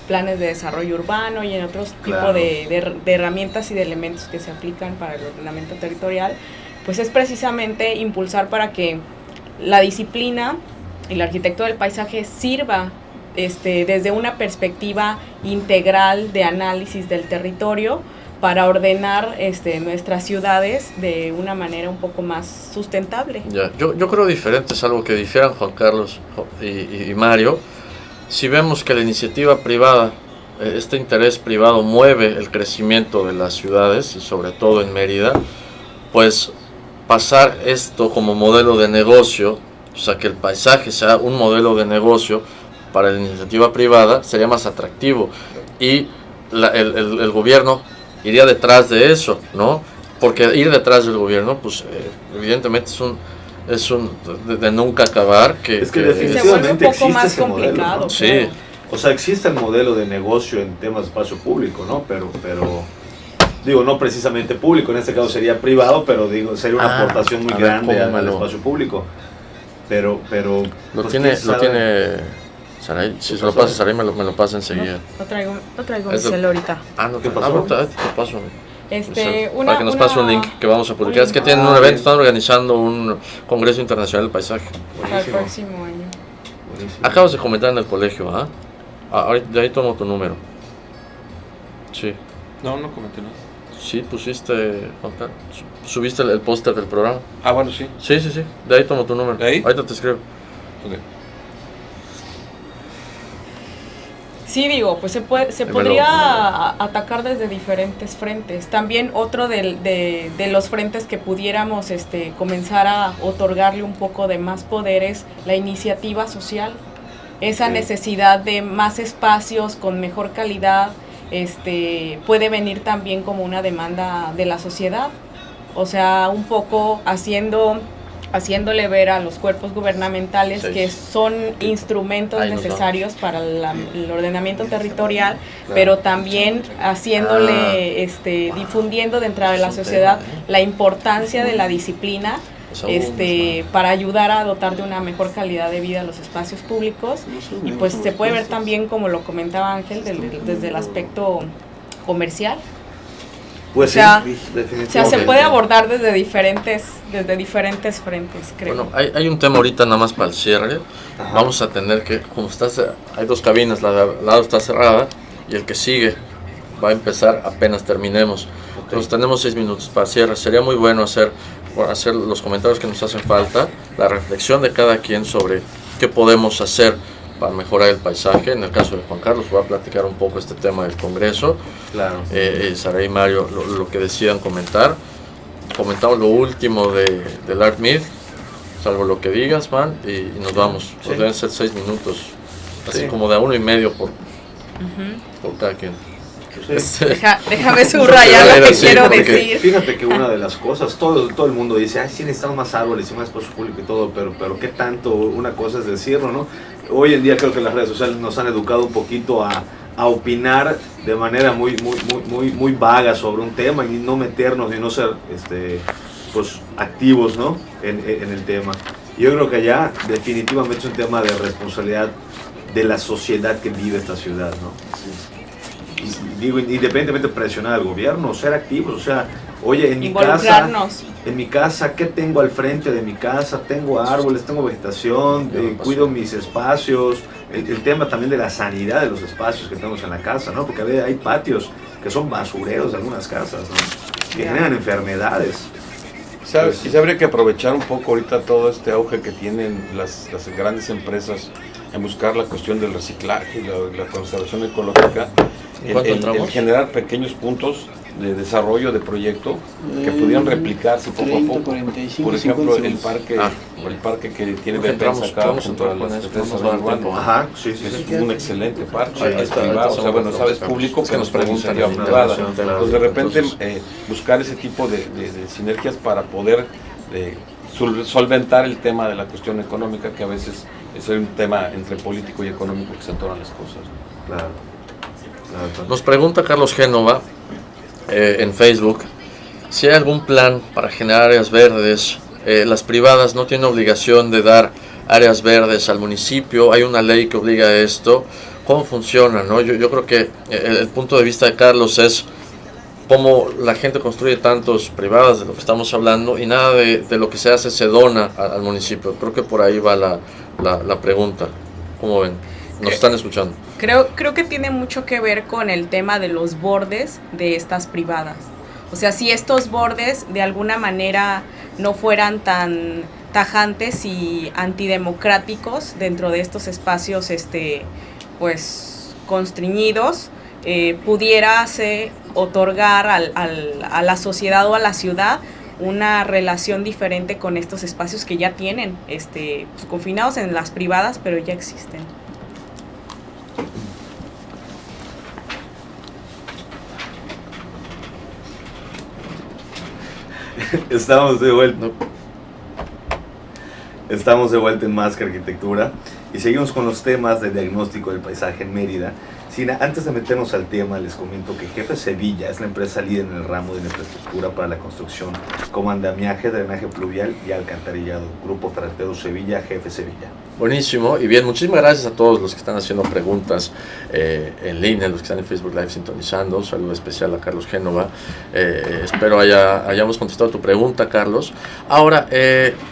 planes de desarrollo urbano y en otros Claro. tipos de herramientas y de elementos que se aplican para el ordenamiento territorial, pues es precisamente impulsar para que la disciplina y el arquitecto del paisaje sirva desde una perspectiva integral de análisis del territorio para ordenar nuestras ciudades de una manera un poco más sustentable. Ya, yo creo diferente, es algo que difieran Juan Carlos y Mario. Si vemos que la iniciativa privada, este interés privado mueve el crecimiento de las ciudades, y sobre todo en Mérida, pues pasar esto como modelo de negocio, o sea, que el paisaje sea un modelo de negocio para la iniciativa privada, sería más atractivo. Y el gobierno iría detrás de eso, ¿no? Porque ir detrás del gobierno, pues evidentemente es un de nunca acabar. Es que Se vuelve un definitivamente poco existe más ese modelo, complicado. ¿no? Sí. Claro. O sea, existe el modelo de negocio en temas de espacio público, ¿no? Pero digo, no precisamente público, en este caso sería privado, pero digo, sería una aportación muy a ver, grande al pónmelo. espacio público. Pero Lo pues, tiene ¿quién sabe? Saray, si se lo pasa Saray me lo pasa enseguida. No traigo mi Es de- cel ahorita. No ¿Qué te pasó? te paso. Para que nos pase un link que vamos a publicar. Es que tienen un evento, están organizando un congreso internacional del paisaje. Para el próximo año. Buenísimo. Acabas de comentar en el colegio, ¿ah? De ahí tomo tu número. Sí. No comenté nada. Sí, pusiste, Juan Carlos, subiste el póster del programa. Ah, bueno, sí. Sí, de ahí tomo tu número. ¿De ahí? Ahorita te escribo. Ok. Sí, digo, pues se podría atacar desde diferentes frentes. También otro de los frentes que pudiéramos comenzar a otorgarle un poco de más poder es la iniciativa social. Esa necesidad de más espacios con mejor calidad puede venir también como una demanda de la sociedad. O sea, un poco haciéndole ver a los cuerpos gubernamentales que son instrumentos necesarios para el ordenamiento territorial, pero también haciéndole, difundiendo dentro de la sociedad la importancia de la disciplina, para ayudar a dotar de una mejor calidad de vida a los espacios públicos. Y pues se puede ver también, como lo comentaba Ángel, desde el aspecto comercial. Pues O sea, sí, O definitivamente. sea, se puede abordar desde diferentes frentes, creo. Bueno, hay un tema ahorita nada más para el cierre. Ajá. Vamos a tener que, hay dos cabinas, la de al lado está cerrada y el que sigue va a empezar apenas terminemos. Entonces tenemos 6 minutos para cierre. Sería muy bueno hacer los comentarios que nos hacen falta, la reflexión de cada quien sobre qué podemos hacer para mejorar el paisaje. En el caso de Juan Carlos voy a platicar un poco este tema del Congreso. Claro. Saray y Mario lo que decidan comentar. Comentamos lo último del Art Meet, salvo lo que digas, man, y nos vamos. Pues deben ser 6 minutos, así como de a 1.5 por cada quien. Déjame subrayar lo que Sí, quiero porque- decir. Fíjate que una de las cosas, todo el mundo dice, sí necesitamos más árboles y más espacio público y todo, pero qué tanto, una cosa es decirlo, ¿no? Hoy en día creo que las redes sociales nos han educado un poquito a opinar de manera muy vaga sobre un tema y no meternos y no ser pues activos, ¿no? en el tema. Yo creo que allá definitivamente es un tema de responsabilidad de la sociedad que vive esta ciudad, ¿no? Y digo, independientemente de presionar al gobierno, ser activos, o sea, oye, en Involucrarnos. mi casa, ¿qué tengo al frente de mi casa? Tengo árboles, tengo vegetación, cuido mis espacios, el tema también de la sanidad de los espacios que tenemos en la casa, ¿no? Porque a veces hay patios que son basureros de algunas casas, ¿no? Que generan enfermedades. ¿Sabes? Y habría que aprovechar un poco ahorita todo este auge que tienen las grandes empresas en buscar la cuestión del reciclaje y la conservación ecológica, el generar pequeños puntos de desarrollo de proyecto que pudieran replicarse poco 30, a poco. 45, Por ejemplo, 50 el parque que tiene Entramos Bepensa acá junto a con las eso, empresas vamos a dar urbanas. Ajá, sí. Es un excelente parque, Ahí es está, privado, ahorita o sea, bueno, somos sabes, los público que que nos nos preguntan iniciativa en privada. internación, Entonces, de repente, entonces, buscar ese tipo de sinergias para poder solventar el tema de la cuestión económica, que a veces es un tema entre político y económico que se atoran las cosas. Claro. Nos pregunta Carlos Génova en Facebook si hay algún plan para generar áreas verdes. Las privadas no tienen obligación de dar áreas verdes al municipio, hay una ley que obliga a esto. ¿Cómo funciona, no? Yo creo que el punto de vista de Carlos es cómo la gente construye tantos privadas, de lo que estamos hablando, y nada de lo que se hace se dona al municipio. Creo que por ahí va la pregunta. ¿Cómo ven? Nos están escuchando. Creo que tiene mucho que ver con el tema de los bordes de estas privadas. O sea, si estos bordes de alguna manera no fueran tan tajantes y antidemocráticos dentro de estos espacios pues constreñidos, pudiérase otorgar a la sociedad o a la ciudad una relación diferente con estos espacios que ya tienen, pues, confinados en las privadas, pero ya existen. Estamos de vuelta. Estamos de vuelta en Más que Arquitectura y seguimos con los temas de diagnóstico del paisaje en Mérida. Antes de meternos al tema, les comento que Jefe Sevilla es la empresa líder en el ramo de la infraestructura para la construcción, como andamiaje, drenaje pluvial y alcantarillado. Grupo Ferretero Sevilla, Jefe Sevilla. Buenísimo, y bien, muchísimas gracias a todos los que están haciendo preguntas en línea, los que están en Facebook Live sintonizando. Un saludo especial a Carlos Génova. Espero hayamos contestado tu pregunta, Carlos. Ahora,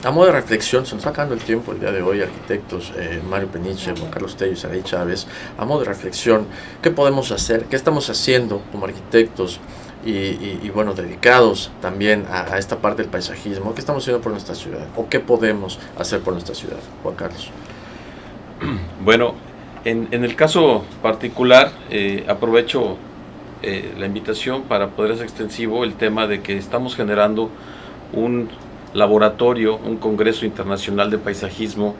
a modo de reflexión, se nos está acabando el tiempo el día de hoy, arquitectos, Mario Peniche, Juan Carlos Tello y Saraí Chávez. A modo de reflexión, ¿qué podemos hacer? ¿Qué estamos haciendo como arquitectos? Y bueno, dedicados también a esta parte del paisajismo. ¿Qué estamos haciendo por nuestra ciudad? ¿O qué podemos hacer por nuestra ciudad? Juan Carlos. Bueno, en el caso particular, aprovecho la invitación para poder hacer extensivo el tema de que estamos generando un laboratorio, un congreso internacional de paisajismo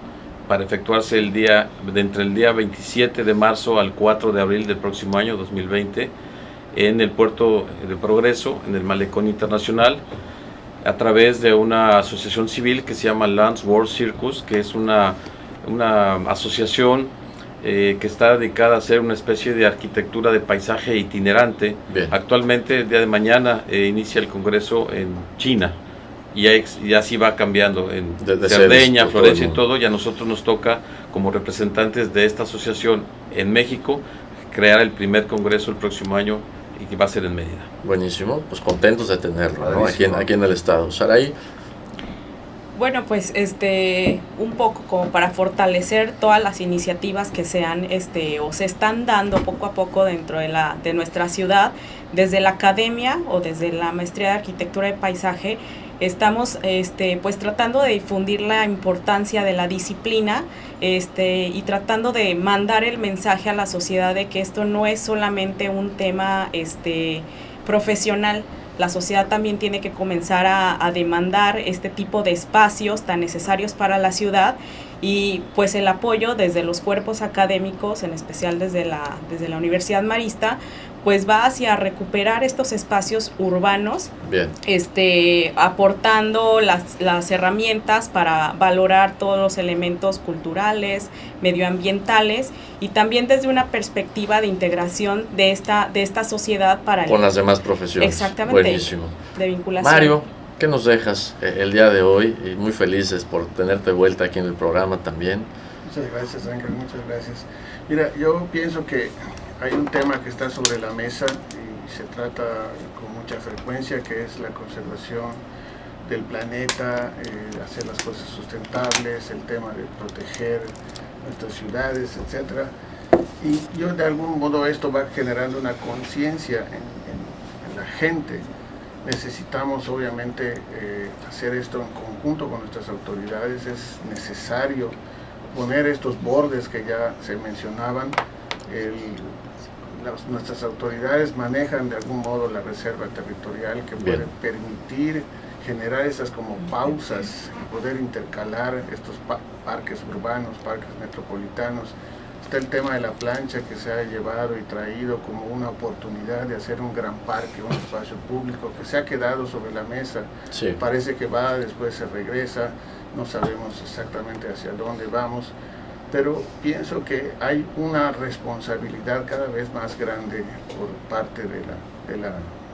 para efectuarse entre el día 27 de marzo al 4 de abril del próximo año 2020 en el Puerto de Progreso, en el Malecón Internacional, a través de una asociación civil que se llama Lands World Circus, que es una asociación que está dedicada a hacer una especie de arquitectura de paisaje itinerante. Bien. Actualmente, el día de mañana, inicia el congreso en China, y así va cambiando en Cerdeña, Florencia y todo, y a nosotros nos toca, como representantes de esta asociación en México, crear el primer congreso el próximo año, y que va a ser en Mérida. Buenísimo, pues contentos de tenerlo, ¿no? aquí en el estado. Saraí. Bueno, pues un poco como para fortalecer todas las iniciativas que se han o se están dando poco a poco dentro de nuestra ciudad, desde la academia o desde la maestría de arquitectura de paisaje. Estamos pues tratando de difundir la importancia de la disciplina y tratando de mandar el mensaje a la sociedad de que esto no es solamente un tema profesional. La sociedad también tiene que comenzar a demandar este tipo de espacios tan necesarios para la ciudad, y pues el apoyo desde los cuerpos académicos, en especial desde la Universidad Marista, pues va hacia recuperar estos espacios urbanos. Bien. Aportando las herramientas para valorar todos los elementos culturales, medioambientales, y también desde una perspectiva de integración de esta sociedad para con las demás profesiones. Exactamente. Buenísimo. De vinculación. Mario, ¿qué nos dejas el día de hoy? Y muy felices por tenerte de vuelta aquí en el programa también. Muchas gracias, Ángel, muchas gracias. Mira, yo pienso que hay un tema que está sobre la mesa y se trata con mucha frecuencia, que es la conservación del planeta, hacer las cosas sustentables, el tema de proteger nuestras ciudades, etc. Y yo de algún modo esto va generando una conciencia en la gente. Necesitamos obviamente hacer esto en conjunto con nuestras autoridades. Es necesario poner estos bordes que ya se mencionaban. Nuestras autoridades manejan de algún modo la reserva territorial que puede permitir generar esas como pausas y poder intercalar estos parques urbanos, parques metropolitanos. Está el tema de la plancha que se ha llevado y traído como una oportunidad de hacer un gran parque, un espacio público que se ha quedado sobre la mesa. Sí. Parece que va, después se regresa, no sabemos exactamente hacia dónde vamos, pero pienso que hay una responsabilidad cada vez más grande por parte de la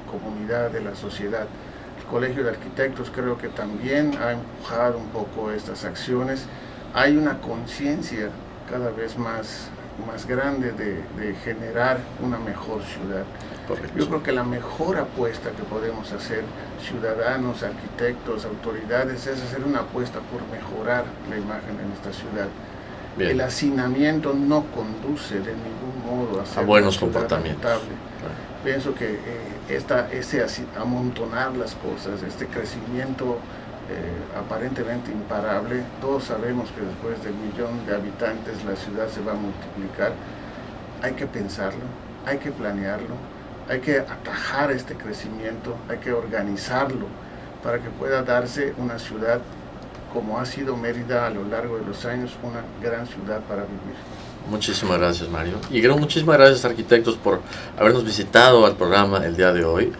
comunidad, de la sociedad. El Colegio de Arquitectos creo que también ha empujado un poco estas acciones. Hay una conciencia cada vez más grande de generar una mejor ciudad. Correcto. Yo creo que la mejor apuesta que podemos hacer, ciudadanos, arquitectos, autoridades, es hacer una apuesta por mejorar la imagen de nuestra ciudad. Bien. El hacinamiento no conduce de ningún modo a ser buenos una ciudad comportamientos. habitable. Pienso que ese amontonar las cosas, este crecimiento aparentemente imparable, todos sabemos que después del 1 millón de habitantes la ciudad se va a multiplicar. Hay que pensarlo, hay que planearlo, hay que atajar este crecimiento, hay que organizarlo para que pueda darse una ciudad como ha sido Mérida a lo largo de los años, una gran ciudad para vivir. Muchísimas gracias, Mario. Y muchísimas gracias, arquitectos, por habernos visitado al programa el día de hoy.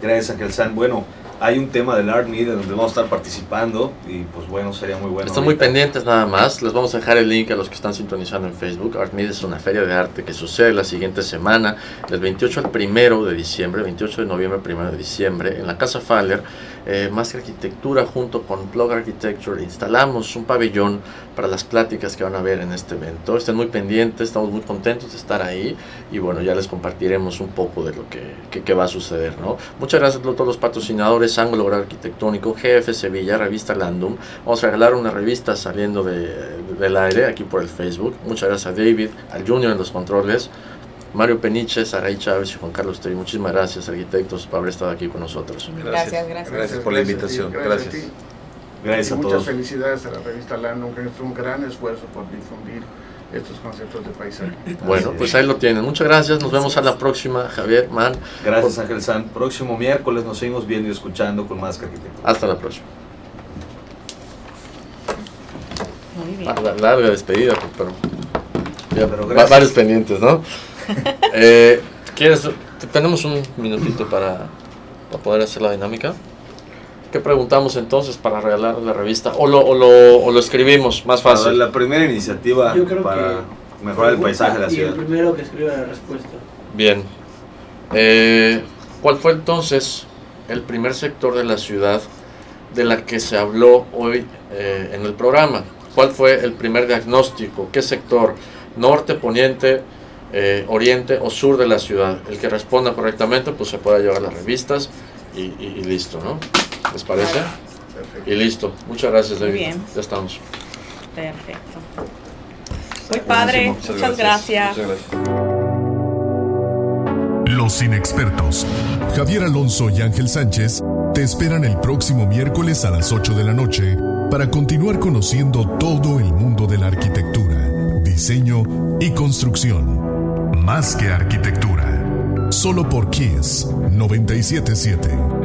Gracias, Ángel San. Bueno, hay un tema del Art Meet donde vamos a estar participando y pues bueno, sería muy bueno. Están muy pendientes nada más. Les vamos a dejar el link a los que están sintonizando en Facebook. Art Meet es una feria de arte que sucede la siguiente semana, del 28 al 1 de diciembre, 28 de noviembre, 1 de diciembre, en la Casa Faller. Más que Arquitectura junto con Plug Architecture instalamos un pabellón para las pláticas que van a haber en este evento. Estén muy pendientes, estamos muy contentos de estar ahí y bueno, ya les compartiremos un poco de lo que va a suceder, ¿no? Muchas gracias a todos los patrocinadores: Ángulo Arquitectónico, GF Sevilla, Revista Landum. Vamos a regalar una revista saliendo del aire aquí por el Facebook. Muchas gracias a David, al Junior en los controles, Mario Peniche, Saraí Chávez y Juan Carlos Tei. Muchísimas gracias, arquitectos, por haber estado aquí con nosotros. Gracias por la invitación. Gracias. Gracias a muchas todos. felicidades a la revista Landum, que es un gran esfuerzo por difundir estos conceptos de paisaje. Bueno, pues ahí lo tienen. Muchas gracias. Nos vemos a la próxima, Javier, Man. Gracias, Ángel San. Próximo miércoles nos seguimos viendo y escuchando con más que Arquitectura. Hasta la próxima. Muy bien. Larga despedida, pero Pero gracias. varios pendientes, ¿no? Tenemos un minutito para poder hacer la dinámica. ¿Qué preguntamos entonces para regalar la revista? ¿O lo escribimos? Más fácil. La primera iniciativa Yo creo para que mejorar el paisaje de la y ciudad. el primero que escriba la respuesta. Bien. ¿Cuál fue entonces el primer sector de la ciudad de la que se habló hoy en el programa? ¿Cuál fue el primer diagnóstico? ¿Qué sector? ¿Norte, poniente, oriente o sur de la ciudad? El que responda correctamente pues se puede llevar las revistas y listo, ¿no? ¿Les parece? Perfecto. Y listo. Muchas gracias, David. Muy bien. Ya estamos. Perfecto. Muy padre. Muchas gracias. Los inexpertos, Javier Alonso y Ángel Sánchez, te esperan el próximo miércoles a las 8 de la noche para continuar conociendo todo el mundo de la arquitectura, diseño y construcción. Más que Arquitectura. Solo por Kiss 97.7.